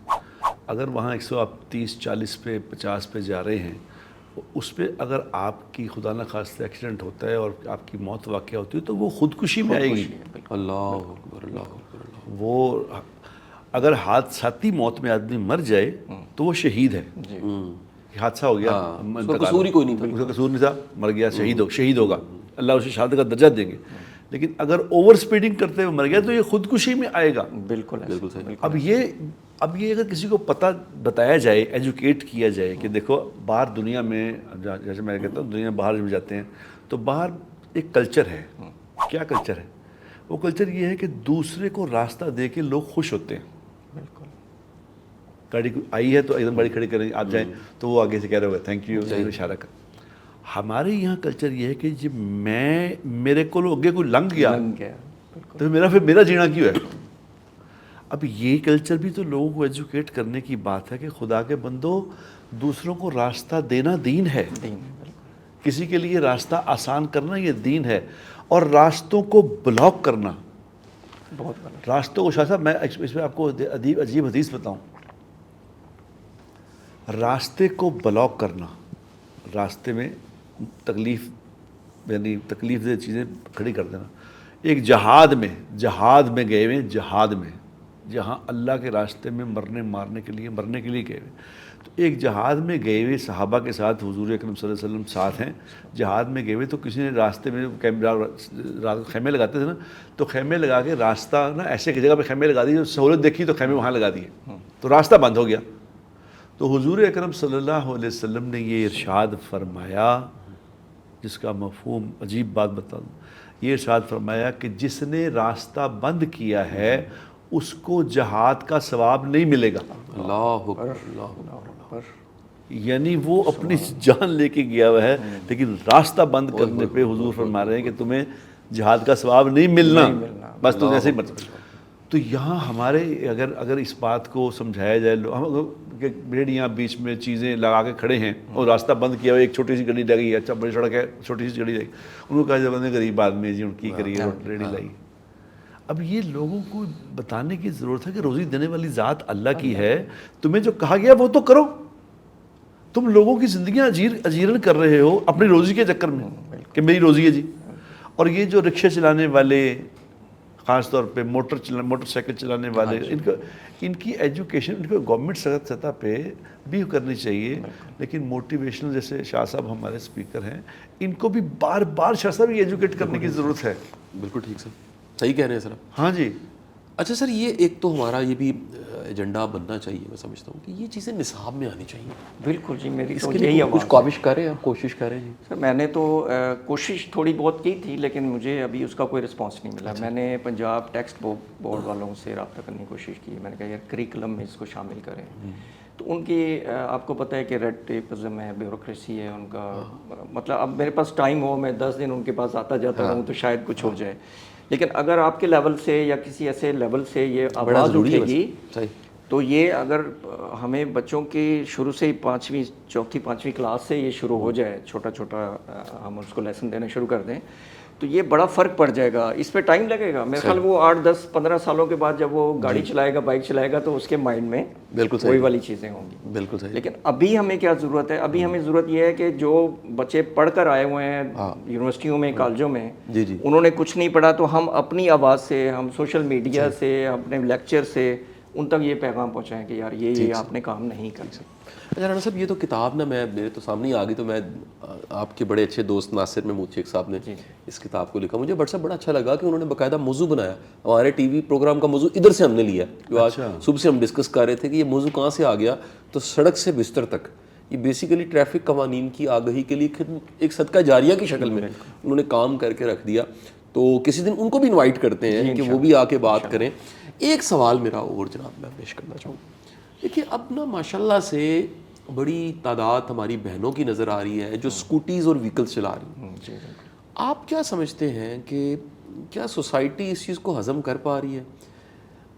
اگر وہاں 130 40 پہ 50 پہ جا رہے ہیں، اس پہ اگر آپ کی خدا نخواستہ ایکسیڈنٹ ہوتا ہے اور آپ کی موت واقع ہوتی ہے تو وہ خودکشی میں آئے گی. اللہ اکبر، اللہ اکبر. وہ اگر حادثاتی موت میں آدمی مر جائے تو وہ شہید ہے. حادثہ ہو گیا، اس کا قصور ہی کوئی نہیں تھا، اس کا قصور نہیں تھا، مر گیا، شہید ہوگا، اللہ اسے شہادت کا درجہ دیں گے. لیکن اگر اوور سپیڈنگ کرتے ہوئے مر گیا تو یہ خودکشی میں آئے گا. بالکل بالکل صحیح. اب یہ اگر کسی کو پتہ بتایا جائے، ایجوکیٹ کیا جائے کہ دیکھو باہر دنیا میں، جیسے میں کہتا ہوں دنیا باہر جب جاتے ہیں تو باہر ایک کلچر ہے. کیا کلچر ہے؟ وہ کلچر یہ ہے کہ دوسرے کو راستہ دے کے لوگ خوش ہوتے ہیں. بالکل. گاڑی آئی ہے تو ایک دم گاڑی کھڑی کریں، آپ جائیں تو وہ آگے سے کہہ رہے ہوئے تھینک یو، اشارہ کر. ہمارے یہاں کلچر یہ ہے کہ جب میرے کو اگے کوئی لنگ گیا تو میرا جینا کیوں ہے؟ اب یہ کلچر بھی تو لوگوں کو ایجوکیٹ کرنے کی بات ہے کہ خدا کے بندو، دوسروں کو راستہ دینا دین ہے. کسی کے لیے راستہ آسان کرنا یہ دین ہے. اور راستوں کو بلاک کرنا، بہت راستوں کو، شاہ صاحب میں اس میں آپ کو عجیب حدیث بتاؤں. راستے کو بلاک کرنا، راستے میں تکلیف دہ چیزیں کھڑی کر دینا. ایک جہاد میں گئے ہوئے، جہاد میں جہاں اللہ کے راستے میں مرنے کے لیے گئے ہوئے. تو ایک جہاد میں گئے ہوئے صحابہ کے ساتھ حضور اکرم صلی اللہ علیہ وسلم ساتھ ہیں. جہاد میں گئے ہوئے تو کسی نے راستے میں خیمے لگاتے تھے نا، تو خیمے لگا کے راستہ نا ایسے کی جگہ پہ خیمے لگا دیے، سہولت دیکھی تو خیمے وہاں لگا دیے تو راستہ بند ہو گیا. تو حضور اکرم صلی اللہ علیہ وسلم نے یہ ارشاد فرمایا، جس کا مفہوم عجیب بات بتا دوں. یہ ارشاد فرمایا کہ جس نے راستہ بند کیا ہے اس کو جہاد کا ثواب نہیں ملے گا. اللہ اکبر، اللہ اکبر. یعنی وہ اپنی جان لے کے گیا ہوا ہے لیکن راستہ بند کرنے پہ حضور فرما رہے ہیں کہ تمہیں جہاد کا ثواب نہیں ملنا، بس تم ایسے ہی مر. تو یہاں ہمارے اگر اس بات کو سمجھایا جائے، کہ بھیڑیاں بیچ میں چیزیں لگا کے کھڑے ہیں اور راستہ بند کیا ہوا، ایک چھوٹی سی گلی لگی، اچھا بڑی سڑک ہے، چھوٹی سی گلی لگی، ان کو کہا جب غریب آدمی جی ان کی کریے ریڑھی لائی. اب یہ لوگوں کو بتانے کی ضرورت ہے کہ روزی دینے والی ذات اللہ کی ہے، تمہیں جو کہا گیا وہ تو کرو. تم لوگوں کی زندگیاں اجیرن کر رہے ہو اپنی روزی کے چکر میں کہ میری روزی ہے جی. اور یہ جو رکشے چلانے والے, خاص طور پہ موٹر سائیکل چلانے والے, ان کی ایجوکیشن ان کو گورنمنٹ سطح پہ بھی کرنی چاہیے. لیکن موٹیویشنل جیسے شاہ صاحب ہمارے اسپیکر ہیں, ان کو بھی بار بار شاہ صاحب یہ ایجوکیٹ کرنے کی ضرورت ہے. بالکل ٹھیک سر, صحیح کہہ رہے ہیں سر آپ. ہاں جی. اچھا سر, یہ ایک تو ہمارا یہ بھی ایجنڈا بننا چاہیے, میں سمجھتا ہوں کہ یہ چیزیں نصاب میں آنی چاہیے. بالکل جی, میری اس تو کے یہی لیے آواز کچھ ہے. کاوش کریں آپ, کوشش کریں جی. سر میں نے تو کوشش تھوڑی بہت کی تھی, لیکن مجھے ابھی اس کا کوئی رسپانس نہیں ملا. میں نے پنجاب ٹیکسٹ بورڈ والوں سے رابطہ کرنے کی کوشش کی. میں نے کہا یار کریکلم میں اس کو شامل کریں. تو ان کی آپ کو پتہ ہے کہ ریڈ ٹیپزم ہے, بیوروکریسی ہے ان کا. مطلب اب میرے پاس ٹائم ہو, میں 10 دن ان کے پاس آتا جاتا ہوں تو شاید کچھ ہو جائے. لیکن اگر آپ کے لیول سے یا کسی ایسے لیول سے یہ آواز اٹھے گی تو یہ اگر ہمیں بچوں کی شروع سے ہی چوتھی پانچویں کلاس سے یہ شروع ہو جائے, چھوٹا چھوٹا ہم اس کو لیسن دینا شروع کر دیں, تو یہ بڑا فرق پڑ جائے گا. اس پہ ٹائم لگے گا میرے خیال, وہ 8 10 15 سالوں کے بعد جب وہ گاڑی چلائے گا, بائک چلائے گا, تو اس کے مائنڈ میں بالکل وہی والی چیزیں ہوں گی. بالکل صحیح. لیکن ابھی ہمیں کیا ضرورت ہے؟ ابھی ہمیں ضرورت یہ ہے کہ جو بچے پڑھ کر آئے ہوئے ہیں یونیورسٹیوں میں, کالجوں میں, انہوں نے کچھ نہیں پڑھا, تو ہم اپنی آواز سے, ہم سوشل میڈیا سے, اپنے لیکچر سے ان تک یہ پیغام پہنچائیں کہ یار یہ آپ نے کام نہیں کر سکتے. اچھا رانا صاحب, یہ تو کتاب نا میں میرے تو سامنے ہی آ گئی, تو میں آپ کے بڑے اچھے دوست ناصر محمود شیخ صاحب نے اس کتاب کو لکھا. مجھے بڑا اچھا لگا کہ انہوں نے باقاعدہ موضوع بنایا. ہمارے ٹی وی پروگرام کا موضوع ادھر سے ہم نے لیا, جو آج صبح سے ہم ڈسکس کر رہے تھے کہ یہ موضوع کہاں سے آ گیا, تو سڑک سے بستر تک. یہ بیسیکلی ٹریفک قوانین کی آگہی کے لیے ایک صدقہ جاریہ کی شکل میں انہوں نے کام کر کے رکھ دیا. تو کسی دن ان کو بھی انوائٹ کرتے ہیں کہ وہ بھی آ کے بات کریں. ایک سوال میرا اور جناب میں پیش کرنا چاہوں. دیکھیے اب نا ماشاءاللہ سے بڑی تعداد ہماری بہنوں کی نظر آ رہی ہے جو اسکوٹیز اور وہیکلس چلا رہی ہیں. آپ کیا سمجھتے ہیں کہ کیا سوسائٹی اس چیز کو ہضم کر پا رہی ہے؟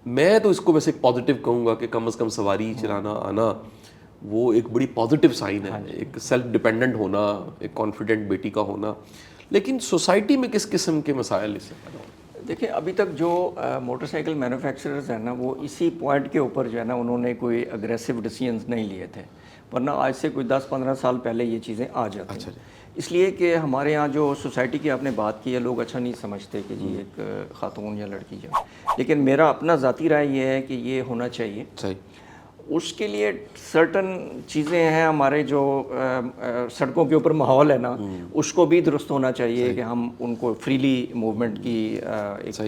میں تو اس کو ویسے ایک پازیٹیو کہوں گا کہ کم از کم سواری چلانا آنا وہ ایک بڑی پازیٹیو سائن ہے, ایک سیلف ڈیپینڈنٹ ہونا, ایک کانفیڈنٹ بیٹی کا ہونا. لیکن سوسائٹی میں کس قسم کے مسائل اس سے پیدا ہوتے ہیں؟ دیکھیں ابھی تک جو موٹر سائیکل مینوفیکچررز ہیں نا, وہ اسی پوائنٹ کے اوپر جو ہے نا انہوں نے کوئی اگریسو ڈیسیژنز نہیں لیے تھے, ورنہ آج سے کوئی 10-15 سال پہلے یہ چیزیں آ جاتی ہیں. اس لیے کہ ہمارے ہاں جو سوسائٹی کی آپ نے بات کی ہے, لوگ اچھا نہیں سمجھتے کہ جی ایک خاتون یا لڑکی جو, لیکن میرا اپنا ذاتی رائے یہ ہے کہ یہ ہونا چاہیے. اس کے لیے سرٹن چیزیں ہیں, ہمارے جو سڑکوں کے اوپر ماحول ہے نا, اس کو بھی درست ہونا چاہیے کہ ہم ان کو فریلی موومنٹ کی ایک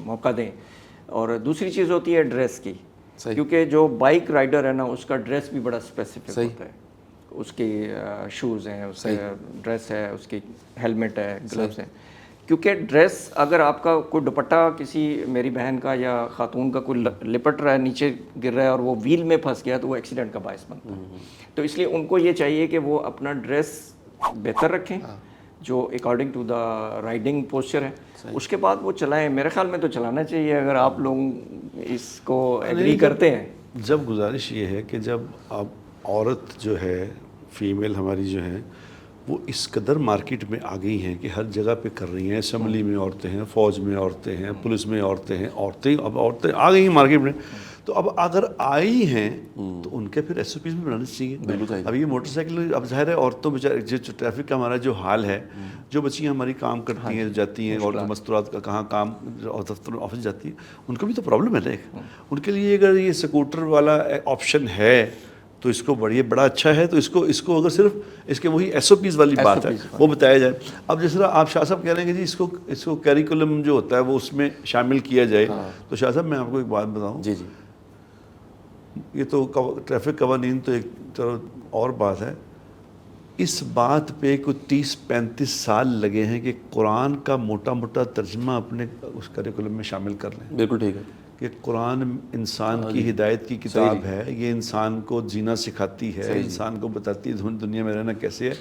موقع دیں. اور دوسری چیز ہوتی ہے ڈریس کی, کیونکہ جو بائک رائڈر ہے نا اس کا ڈریس بھی بڑا اسپیسیفک ہوتا ہے. اس کے شوز ہیں, اس کا ڈریس ہے, اس کی ہیلمٹ ہے, گلوز ہیں. کیونکہ ڈریس اگر آپ کا کوئی دوپٹہ کسی میری بہن کا یا خاتون کا کوئی لپٹ رہا ہے, نیچے گر رہا ہے اور وہ ویل میں پھنس گیا, تو وہ ایکسیڈنٹ کا باعث بنتا ہے. تو اس لیے ان کو یہ چاہیے کہ وہ اپنا ڈریس بہتر رکھیں جو according to the riding posture ہے, اس کے بعد وہ چلائیں. میرے خیال میں تو چلانا چاہیے اگر آپ لوگ اس کو ایگری کرتے ہیں. جب گزارش یہ ہے کہ جب اب عورت جو ہے, فیمیل ہماری جو ہے, وہ اس قدر مارکیٹ میں آ گئی ہیں کہ ہر جگہ پہ کر رہی ہیں. اسمبلی میں عورتیں ہیں, فوج میں عورتیں ہیں, پولیس میں عورتیں ہیں, اب عورتیں آ گئی ہیں مارکیٹ میں. تو اب اگر آئی ہیں تو ان کے پھر ایس او پیز بھی بنانے چاہیے. اب یہ موٹر سائیکل, اب ظاہر ہے عورتوں بیچارے جو ٹریفک کا ہمارا جو حال ہے, جو بچیاں ہماری کام کرتی ہیں, جاتی ہیں, اور مستورات کا کہاں کام دفتر آفس جاتی ہیں, ان کو بھی تو پرابلم ہے نا. ان کے لیے اگر یہ اسکوٹر والا آپشن ہے تو اس کو بڑا اچھا ہے. تو اس کو اگر صرف اس کے وہی ایس او پیز والی بات ہے وہ بتایا جائے. اب جس طرح آپ شاہ صاحب کہہ رہے ہیں کہ جی اس کو کیریکولم جو ہوتا ہے وہ اس میں شامل کیا جائے, تو شاہ صاحب میں آپ کو ایک بات بتاؤں. جی یہ تو ٹریفک قوانین تو ایک اور بات ہے. اس بات پہ کوئی 30-35 سال لگے ہیں کہ قرآن کا موٹا موٹا ترجمہ اپنے اس کیریکولم میں شامل کر لیں. بالکل ٹھیک ہے کہ قرآن انسان کی ہدایت کی کتاب ہے, یہ انسان کو جینا سکھاتی ہے, انسان کو بتاتی ہے دنیا میں رہنا کیسے ہے.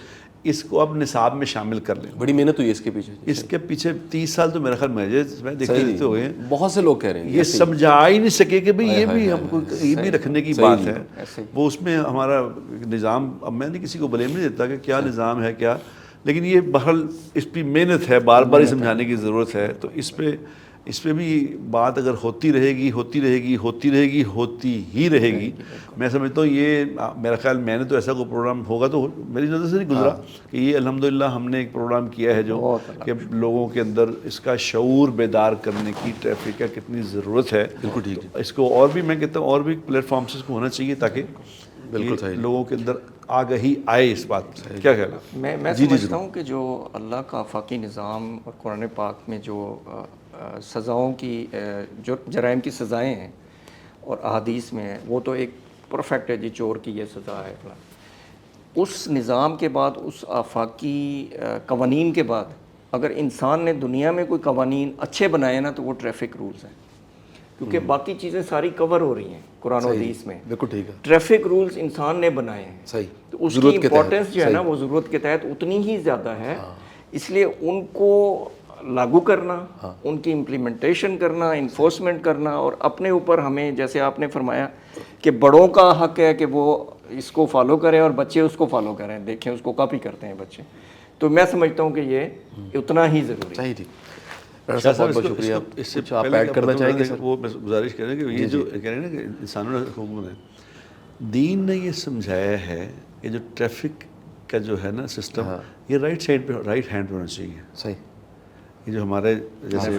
اس کو اب نصاب میں شامل کر لیں. بڑی محنت ہوئی اس کے پیچھے. اس کے پیچھے 30 سال تو میرے خیال میں دیکھتے دیکھتے ہوئے ہیں. بہت سے لوگ کہہ رہے ہیں یہ سمجھا ہی نہیں سکے کہ بھئی یہ بھی ہم کو یہ بھی رکھنے کی بات ہے. وہ اس میں ہمارا نظام, اب میں نے کسی کو بلیم نہیں دیتا کہ کیا نظام ہے کیا, لیکن یہ بہرحال اس پہ محنت ہے, بار بار ہی سمجھانے کی ضرورت ہے. تو اس پہ اس پہ بھی بات اگر ہوتی رہے گی میں سمجھتا ہوں یہ میرا خیال میں نے تو ایسا کوئی پروگرام ہوگا تو میری نظر سے نہیں گزرا کہ یہ الحمدللہ ہم نے ایک پروگرام کیا ہے جو کہ لوگوں کے اندر اس کا شعور بیدار کرنے کی ٹریفک کا کتنی ضرورت ہے. بالکل ٹھیک ہے. اس کو اور بھی میں کہتا ہوں اور بھی پلیٹ فارمس کو ہونا چاہیے تاکہ بالکل صحیح لوگوں کے اندر آگہی آئے اس بات سے. کیا خیال ہے؟ میں سمجھتا ہوں کہ جو اللہ کا آفاقی نظام اور قرآن پاک میں جو سزاؤں کی جو جرائم کی سزائیں ہیں اور احادیث میں ہیں وہ تو ایک پرفیکٹ ہے جی چور کی یہ سزا ہے. اس نظام کے بعد اس آفاقی قوانین کے بعد اگر انسان نے دنیا میں کوئی قوانین اچھے بنائے نا تو وہ ٹریفک رولز ہیں کیونکہ باقی چیزیں ساری کور ہو رہی ہیں قرآن و حدیث میں. بالکل ٹھیک ہے. ٹریفک رولز انسان نے بنائے ہیں صحیح. تو اس کی امپورٹنس جو ہے نا وہ ضرورت کے تحت اتنی ہی زیادہ ہے. اس لیے ان کو لاگو کرنا, ان کی امپلیمنٹیشن کرنا, انفورسمنٹ کرنا اور اپنے اوپر ہمیں جیسے آپ نے فرمایا کہ بڑوں کا حق ہے کہ وہ اس کو فالو کریں اور بچے اس کو فالو کریں, دیکھیں اس کو کاپی کرتے ہیں بچے. تو میں سمجھتا ہوں کہ یہ اتنا ہی ضروری ہے. صحیح ٹھیک. ڈاکٹر صاحب بہت شکریہ. اس سے آپ ایڈ کرنا چاہیں گے سر؟ وہ گزارش کریں کہ یہ جو کہہ رہے ہیں نا کہ انسانوں نے حکم ہے, دین نے یہ سمجھایا ہے کہ جو ٹریفک کا جو ہے نا سسٹم یہ رائٹ سائڈ پہ رائٹ ہینڈ پہ ہونا چاہیے. صحیح. یہ جو ہمارے جیسے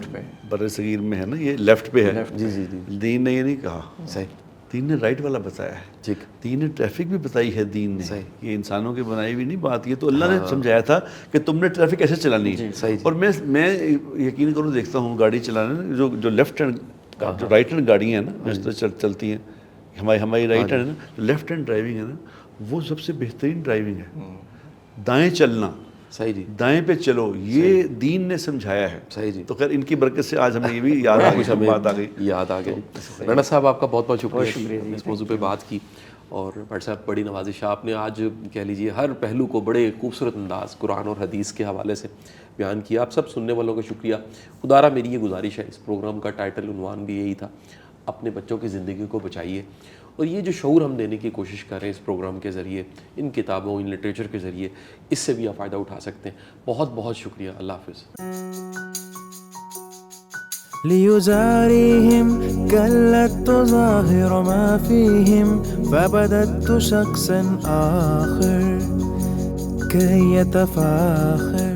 بر صغیر میں ہے نا یہ لیفٹ پہ ہے. جی جی جی. دین نے یہ نہیں کہا. صحیح. دین نے رائٹ والا بتایا ہے. ٹھیک. دین نے ٹریفک بھی بتائی ہے. دین نے صحیح. یہ انسانوں کی بنائی ہوئی نہیں بات, یہ تو اللہ نے سمجھایا تھا کہ تم نے ٹریفک ایسے چلانی ہے. صحیح. اور میں یقین کروں دیکھتا ہوں گاڑی چلانے جو لیفٹ ہینڈ جو رائٹ ہینڈ گاڑیاں ہیں نا جس طرح چلتی ہیں ہماری رائٹ ہینڈ ہے نا, جو لیفٹ ہینڈ ڈرائیونگ ہے نا وہ سب سے بہترین ڈرائیونگ ہے. دائیں چلنا, صحیح جی, دائیں پہ چلو, یہ دین نے سمجھایا ہے. صحیح جی. تو خیر ان کی برکت سے آج ہمیں یہ بھی یاد آ گئی, بات آ گئی, یاد آ گئی. رانا صاحب آپ کا بہت بہت شکریہ اس موضوع پہ بات کی. اور بھٹ صاحب بڑی نوازش ہے, آپ نے آج کہہ لیجیے ہر پہلو کو بڑے خوبصورت انداز قرآن اور حدیث کے حوالے سے بیان کیا. آپ سب سننے والوں کا شکریہ. خدارہ میری یہ گزارش ہے, اس پروگرام کا ٹائٹل عنوان بھی یہی تھا, اپنے بچوں کی زندگی کو بچائیے. اور یہ جو شعور ہم دینے کی کوشش کر رہے ہیں اس پروگرام کے ذریعے, ان کتابوں ان لٹریچر کے ذریعے, اس سے بھی آپ فائدہ اٹھا سکتے ہیں. بہت بہت شکریہ. اللہ حافظ. ليزاريهم قلت تظاهر ما فيهم فبدت شخصا آخر كي يتفاخر